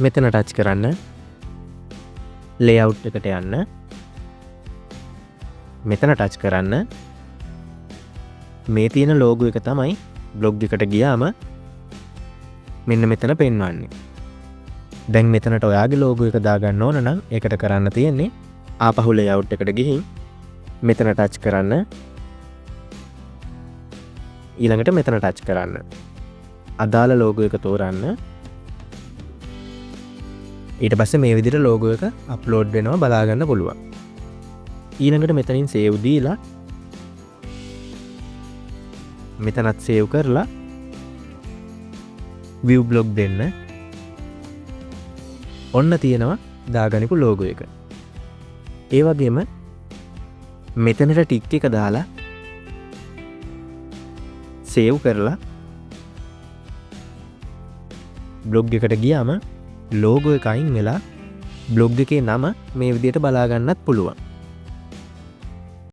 මෙතන ටච් කරන්න. ලේඅවුට් එකට යන්න. මෙතන ටච් කරන්න. මේ තියෙන ලෝගෝ එක තමයි බ්ලොග් එකට ගියාම මෙන්න මෙතන පෙන්වන්නේ. දැන් මෙතනට ඔයාගේ ලෝගෝ එක දාගන්න ඕන නම් ඒකට කරන්න තියෙන්නේ ආපහු ලේඅවුට් එකට ගිහින් මෙතන ටච් කරන්න. ඊළඟට මෙතන ටච් කරන්න. අදාළ ලෝගෝ එක තෝරන්න. ඊට පස්සේ මේ විදිහට ලෝගෝ එක අප්ලෝඩ් වෙනවා බලා ගන්න පුළුවන්. ඊළඟට මෙතනින් සේව් දීලා මෙතනත් සේව් කරලා view blog දෙන්න. ඔන්න තියෙනවා දාගනිපු ලෝගෝ එක. ඒ වගේම මෙතනට ටික් එක දාලා සේව් කරලා බ්ලොග් එකට ගියාම ලෝගෝ එක අයින් වෙලා බ්ලොග් එකේ නම මේ විදිහට බලා ගන්නත් පුළුවන්.